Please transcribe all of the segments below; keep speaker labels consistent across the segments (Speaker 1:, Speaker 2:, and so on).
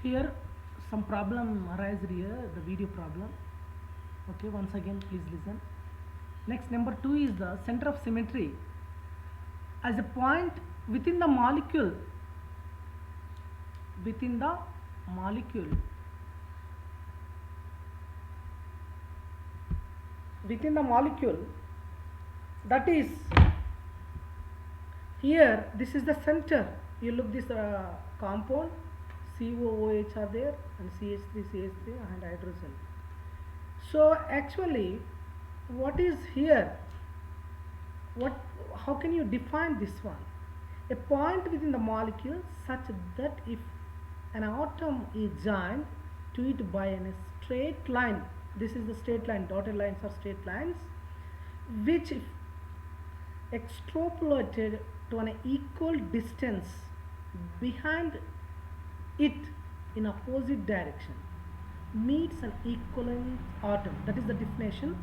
Speaker 1: Here some problem arise here, the video problem. Okay, once again please listen. Next, number 2 is the center of symmetry. As a point within the molecule, within the molecule, within the molecule, that is here, this is the center. You look this compound, COOH are there, and CH3, CH3 and hydrogen. So actually what is here, how can you define this one? A point within the molecule such that if an atom is joined to it by a straight line, this is the straight line, dotted lines are straight lines, which if extrapolated to an equal distance behind it in opposite direction, meets an equivalent atom. That is the definition.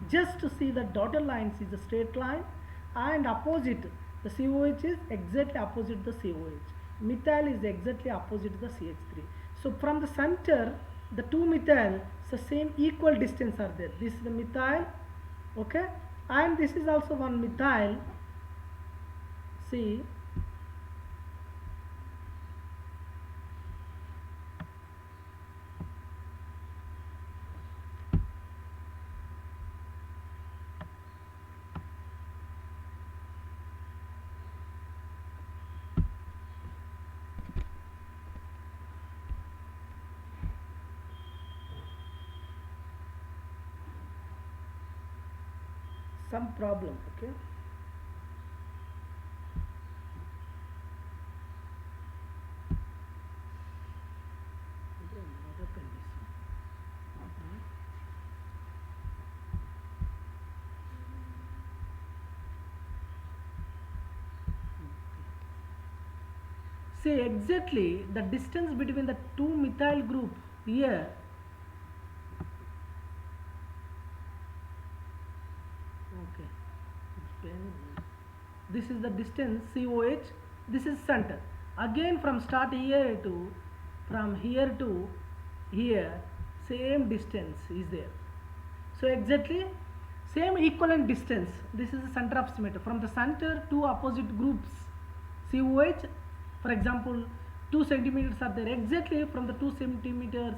Speaker 1: Just to see the dotted lines is a straight line, and opposite the COH is exactly opposite the COH. Methyl is exactly opposite the CH3. So from the center, the two methyl, the same equal distance are there. This is the methyl, okay, and this is also one methyl. See, some problem, okay. See, exactly the distance between the two methyl group here, okay, this is the distance COH, this is center. Again from start here to, from here to here, same distance is there. So exactly same equivalent distance. This is the center of symmetry. From the center, two opposite groups COH, for example 2 centimeters are there, exactly from the 2 centimeters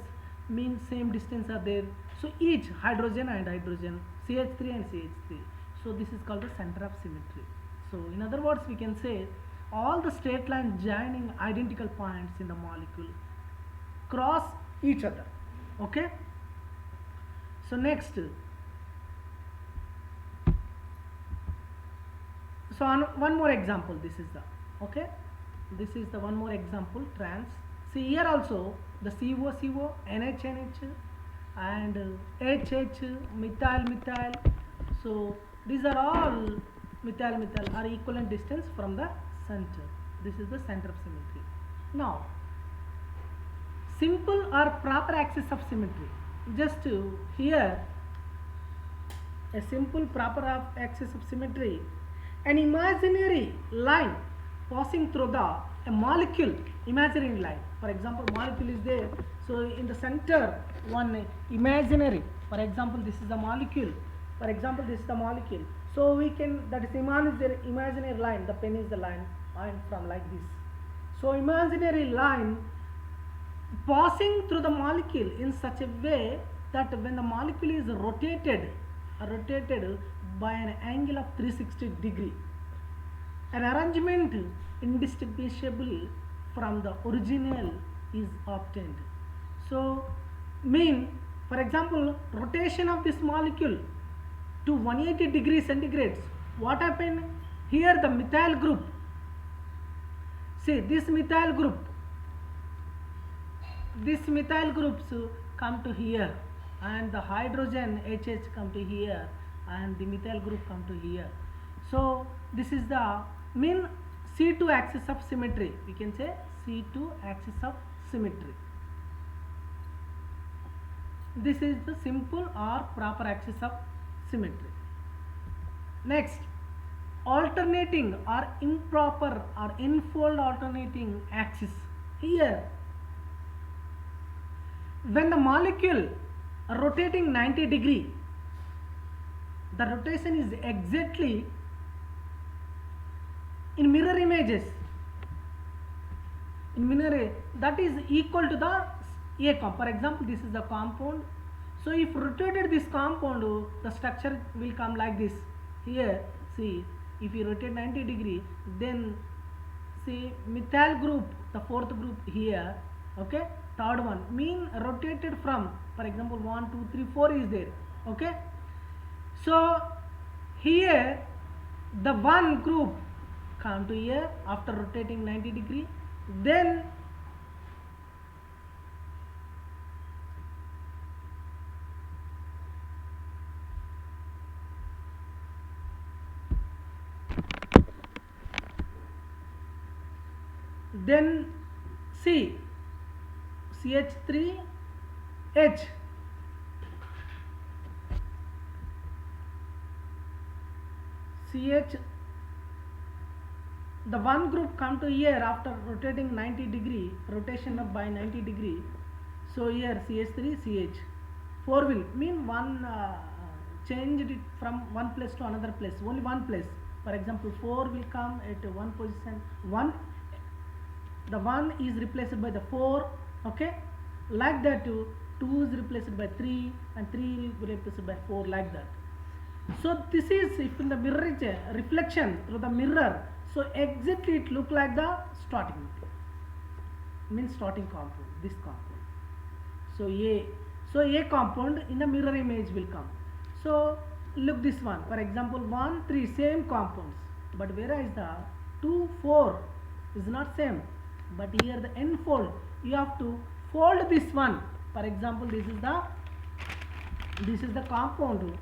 Speaker 1: means same distance are there. So each hydrogen and hydrogen, CH3 and CH3. So this is called the center of symmetry. So in other words, we can say all the straight lines joining identical points in the molecule cross each other. Okay. So next, so on one more example, this is the, okay, this is the one more example, trans. See here also the CO, NH, and HH, methyl. So these are all methyl are equivalent distance from the center. This is the center of symmetry. Now simple or proper axis of symmetry. Just here a simple proper axis of symmetry, an imaginary line passing through a molecule, imaginary line. For example, molecule is there, so in the center one imaginary, for example this is the molecule, for example this is the molecule, so we can, that is imaginary line, the pen is the line, and from like this. So imaginary line passing through the molecule in such a way that when the molecule is rotated by an angle of 360 degree, an arrangement indistinguishable from the original is obtained. So mean, for example, rotation of this molecule to 180 degrees centigrades, what happened here? The methyl group, see this methyl groups come to here, and the hydrogen HH come to here, and the methyl group come to here. So this is the mean C2 axis of symmetry, we can say C2 axis of symmetry. This is the simple or proper axis of symmetry. Next, alternating or improper or n-fold alternating axis. Here when the molecule rotating 90 degree, the rotation is exactly in mirror images, in mirror that is equal to the A compound. For example, this is the compound. So if rotated this compound, the structure will come like this. Here, see, if you rotate 90 degree, then see methyl group, the fourth group here, okay, third one, mean rotated from, for example, 1 2 3 4 is there, okay. So here the one group come to here after rotating 90 degree, then see CH3H, CH, the one group come to here after rotating 90 degree, rotation up by 90 degree. So here CH3 CH, 4 will mean one changed it from one place to another place, only one place. For example, 4 will come at one position, 1, the 1 is replaced by the 4, okay, like that. 2 is replaced by 3 and 3 is replaced by 4, like that. So this is, if in the mirror is a reflection through the mirror, so exactly it look like the starting material, means starting compound, this compound. So A compound in the mirror image will come. So look this one, for example, 1 3 same compounds, but whereas the 2 4 is not same, but here the n fold, you have to fold this one. For example, this is the compound.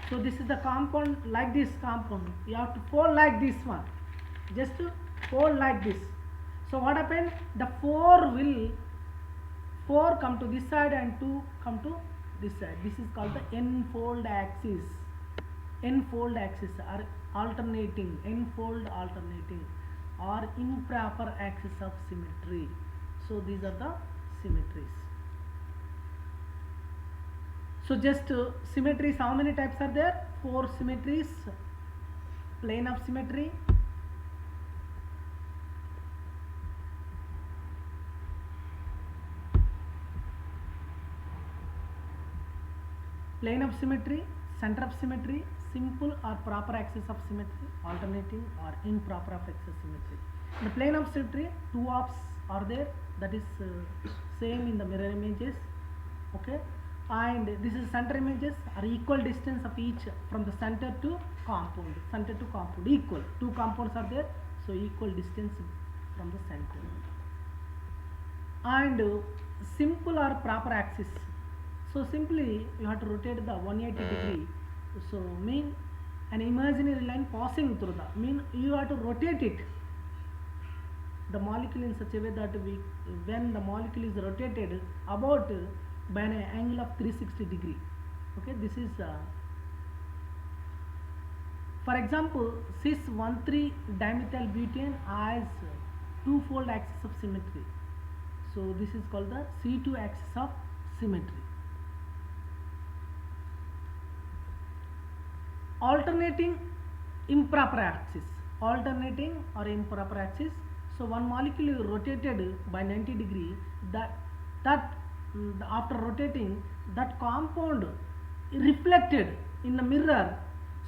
Speaker 1: So this is the compound, like this compound, you have to fold like this one, just to fold like this. So what happened, the 4 come to this side and 2 come to this side. This is called the n-fold axis. N-fold axis are alternating, n-fold alternating, or improper axis of symmetry. So these are the symmetries. So just symmetries, how many types are there? 4 symmetries. Plane of symmetry, plane of symmetry, center of symmetry, simple or proper axis of symmetry, alternating or improper of axis symmetry. In the plane of symmetry, 2 ops are there, that is same in the mirror images, okay. And this is center images, are equal distance of each from the center to compound, equal. 2 compounds are there, so equal distance from the center. And simple or proper axis, so simply you have to rotate the 180 degree. So mean an imaginary line passing through the, mean you have to rotate it, the molecule in such a way that when the molecule is rotated about by an angle of 360 degree, okay. This is for example, cis 1,3 dimethyl butane has 2-fold axis of symmetry, so this is called the C2 axis of symmetry. Alternating improper axis, alternating or improper axis. So one molecule is rotated by 90 degree, that after rotating, that compound reflected in the mirror,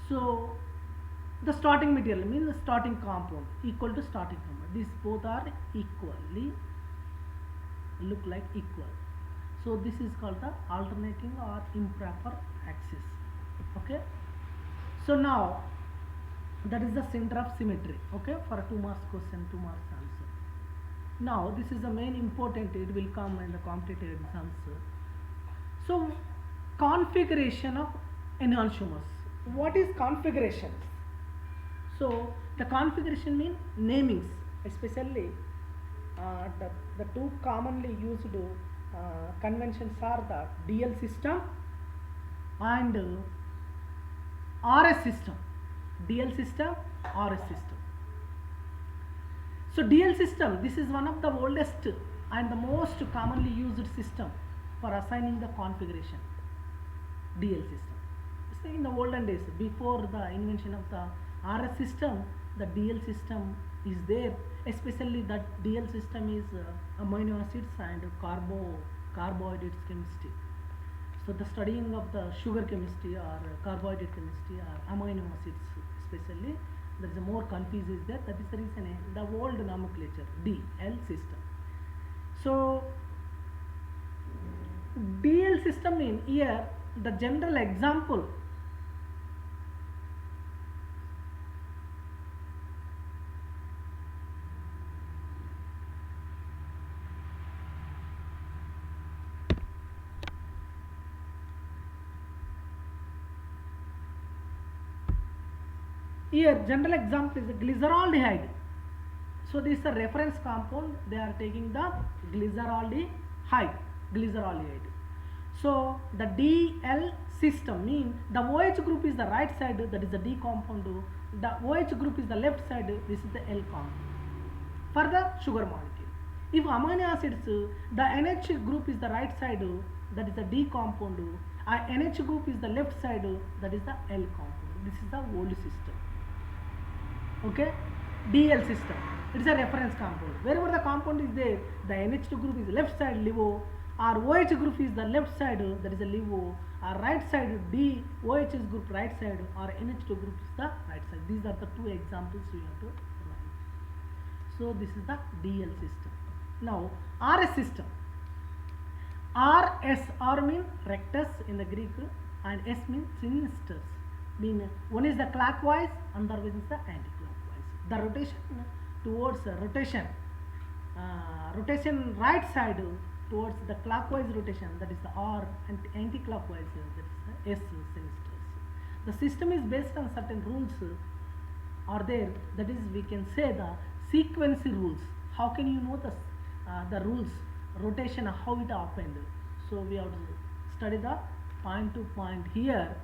Speaker 1: so the starting material means the starting compound equal to starting compound, these both are equally look like equal. So this is called the alternating or improper axis, okay. So now that is the center of symmetry, okay, for a 2 marks question, 2 marks answer. Now this is the main important, it will come in the competitive exams. So configuration of enantiomers. What is configuration? So the configuration means namings, especially the 2 commonly used conventions are the DL system and RS system. DL system, RS system. So DL system, this is one of the oldest and the most commonly used system. for assigning the configuration. DL system. So in the olden days, before the invention of the RS system, the DL system is there. Especially that DL system is amino acids and carbohydrates chemistry. So the studying of the sugar chemistry or carbohydrate chemistry or amino acids especially, there is a more confuse is there. That is the reason the old nomenclature DL system. So DL system in here, the general example here, general example is a glyceraldehyde. So this is a reference compound. They are taking the glyceraldehyde. So the DL system means the OH group is the right side, that is the D compound. The OH group is the left side, this is the L compound for the sugar molecule. If amino acids, the NH group is the right side, that is the D compound. NH group is the left side, that is the L compound. This is the old system. Okay, DL system. It is a reference compound. Wherever the compound is there, the NH2 group is left side LIVO, or OH group is the left side, that is a LIVO, or right side D, OH group right side, or NH2 group is the right side. These are the two examples we have to write. So this is the DL system. Now RS system. R means rectus in the Greek, and S means sinisters. Mean one is the clockwise, another one is the anti-clockwise. The rotation towards rotation right side towards the clockwise rotation, that is the R, and anti-clockwise, that is the S sinisters. The system is based on certain rules are there, that is we can say the sequence rules. How can you know the rules, rotation, how it happened? So we have to study the point to point here.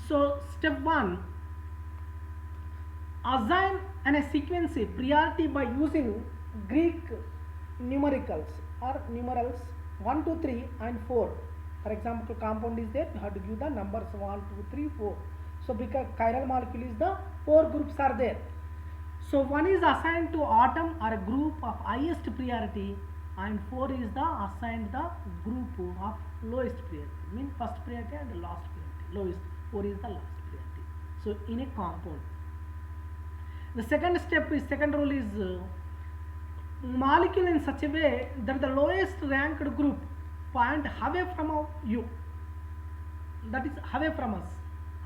Speaker 1: So step 1, assign a sequence priority by using Greek numerals 1, 2, 3 and 4. For example, compound is there, you have to give the numbers 1, 2, 3, 4. So because chiral molecule is the 4 groups are there. So 1 is assigned to atom or a group of highest priority, and 4 is the assigned the group of lowest priority, mean first priority and last priority, lowest. 4 is the last priority. So in a compound, the second rule is molecule in such a way that the lowest ranked group point away from you, that is away from us,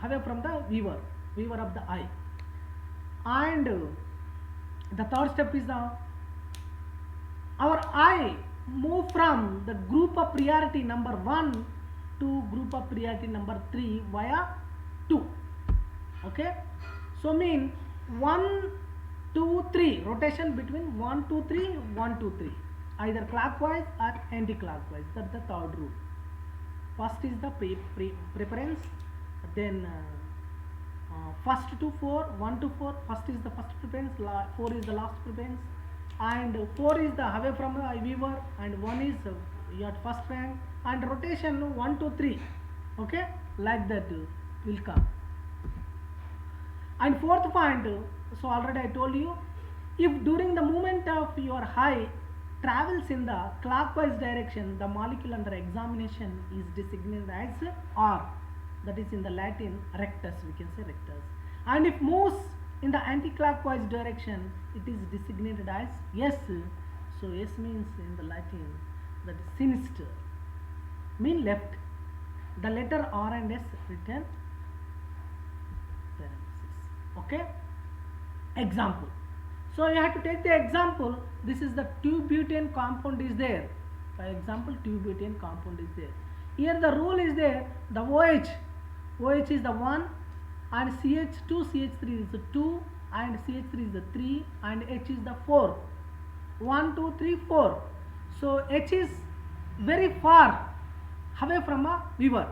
Speaker 1: away from the viewer of the eye. And the third step is our eye move from the group of priority number 1 to group of priority number 3 via 2. Okay, so mean 1, 2, 3 rotation between 1, 2, 3, 1, 2, 3, either clockwise or anti-clockwise. That's the third rule. First is the preference, then first to 4, 1 to 4, first is the first preference, 4 is the last preference, and 4 is the away from the viewer, and 1 is your first rank, and rotation 1, 2, 3. Okay, like that will come. And fourth point, so already I told you, if during the movement of your eye travels in the clockwise direction, the molecule under examination is designated as R, that is in the Latin rectus, we can say rectus. And if moves in the anti-clockwise direction, it is designated as S. So S means in the Latin, that is sinister, mean left. The letter R and S written parenthesis. Okay, example. So you have to take the example. This is the 2-butane compound is there. For example, 2-butane compound is there. Here the rule is there, the OH is the 1, and CH2, CH3 is the 2, and CH3 is the 3, and H is the 4. 1, 2, 3, 4. So H is very far away from a viewer.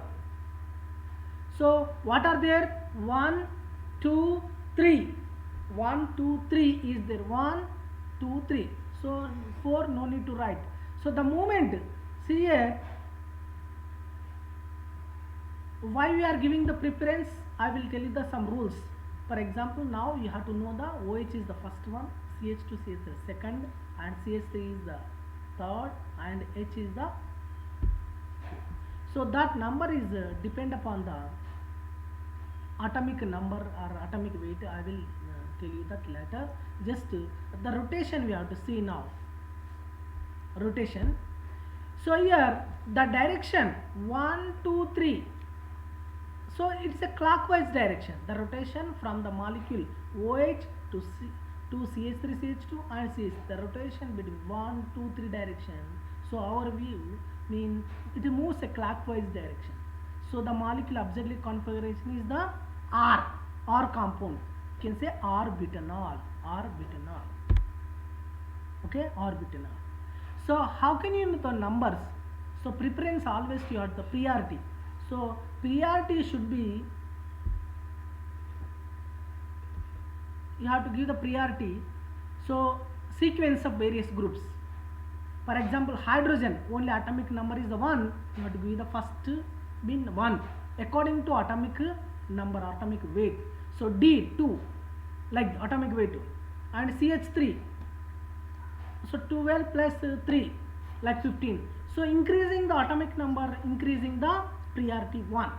Speaker 1: So what are there? 1, 2, 3. 1, 2, 3 is there. 1, 2, 3. So 4 no need to write. So the moment, see here, why we are giving the preference, I will tell you the some rules. For example, now you have to know the OH is the first one, CH2 is the second, and CH3 is the third, and H is the, so that number is depend upon the atomic number or atomic weight. I will tell you that later. Just the rotation we have to see now. Rotation. So here the direction 1, 2, 3. So it's a clockwise direction. The rotation from the molecule OH to CH3, CH2 and CH. The rotation between 1, 2, 3 direction. So our view means it moves a clockwise direction. So the molecule auxiliary configuration is the R compound. You can say orbitanol. Okay, orbitanol. So how can you know the numbers? So preference always you have the priority. So priority should be, you have to give the priority. So sequence of various groups. For example, hydrogen only atomic number is the 1. You have to give the first bin 1 according to atomic number, atomic weight. So D 2 like atomic weight 2, and CH3. So 12 plus 3 like 15. So increasing the atomic number, increasing the priority 1.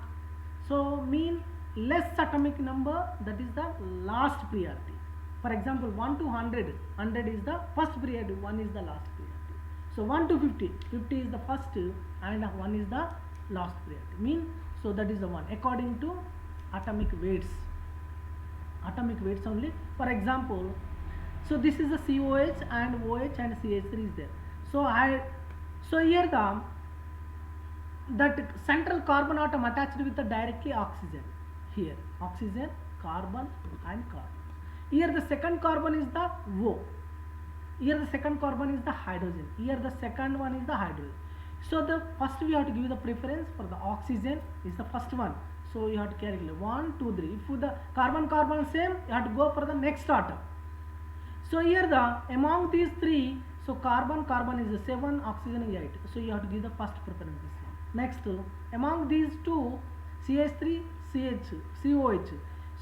Speaker 1: So mean less atomic number, that is the last priority. For example, 1 to 100, 100 is the first priority, 1 is the last priority. So 1 to 50, 50 is the first and 1 is the last priority. Mean, so that is the one according to atomic weights. Atomic weights only. For example, so this is the COH and OH and CH3 is there. So here that central carbon atom attached with the directly oxygen. Here oxygen, carbon and carbon. Here the second carbon is the O. Here the second carbon is the hydrogen. Here the second one is the hydrogen. So the first we have to give the preference for the oxygen is the first one. So you have to calculate 1, 2, 3. If the carbon same, you have to go for the next atom. So here among these 3, so carbon is 7, oxygen is 8. So you have to give the first preference. Next, among these 2, CH3, COH.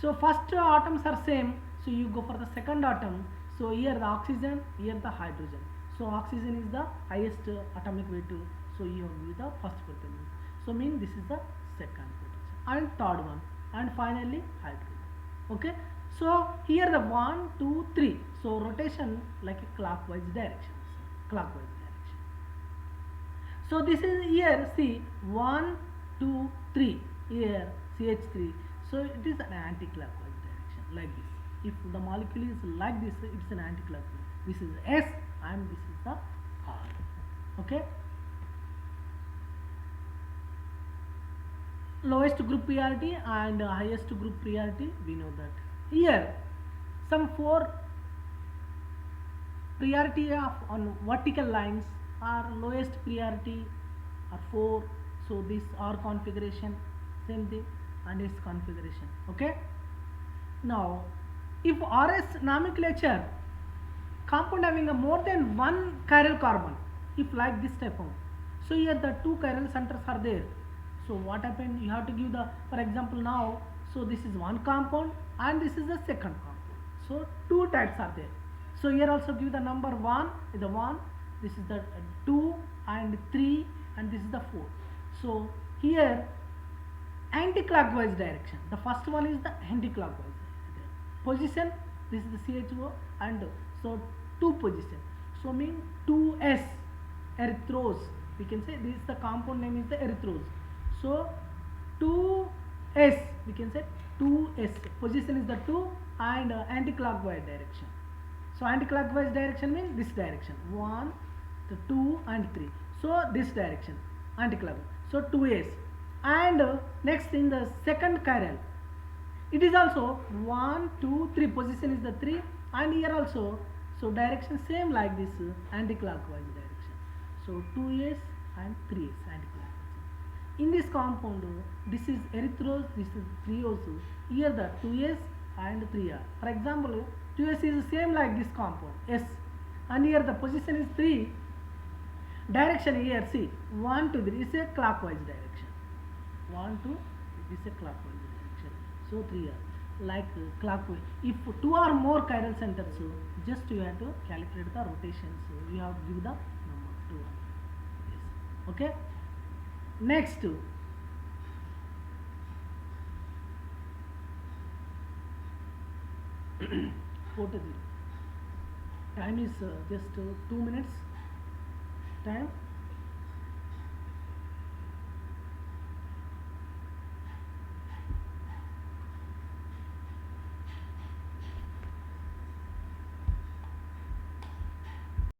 Speaker 1: So first atoms are same. So you go for the second atom. So here the oxygen, here the hydrogen. So oxygen is the highest atomic weight. So you have to give the first preference. So mean this is the second preference. And third one. And finally hydrogen. Okay. So here the 1, 2, 3. So rotation like a clockwise direction. Clockwise direction. So this is here, see 1, 2, 3. Here CH3. So it is an anti-clockwise direction like this. If the molecule is like this, it's an anti-clockwise. This is S and this is the R. Okay. Lowest group priority and highest group priority, we know that. Here some 4 priority of on vertical lines are lowest priority are 4. So this R configuration, same thing, and S configuration. Okay. Now if RS nomenclature compound having a more than 1 chiral carbon, if like this type of, so here the 2 chiral centers are there. So what happened, you have to give the, for example now, so this is one compound and this is the second compound. So 2 types are there. So here also give the number 1 is the 1, this is the 2 and 3 and this is the 4. So here anti-clockwise direction, the first one is the anti-clockwise position, this is the CHO, and so 2 position. So mean 2S erythrose, we can say this is the compound name is the erythrose. So 2S, we can say 2S, position is the 2 and anti-clockwise direction. So anti-clockwise direction means this direction, 1, 2 and 3. So this direction anti-clockwise. So 2S, and next in the second chiral, it is also 1, 2, 3, position is the 3, and here also, so direction same like this anti-clockwise direction. So 2S and 3S anti-clockwise. In this compound, this is erythrose, this is threose. Here the 2S and 3R. For example, 2S is same like this compound S. and here the position is 3. Direction here, see, 1 2 3 is a clockwise direction. 1 2 is a clockwise direction. So 3 are like clockwise. If 2 or more chiral centers, so just you have to calculate the rotations. So you have to give the number 2. Yes. Okay. Next, 4 to 0. Time is just 2 minutes. Time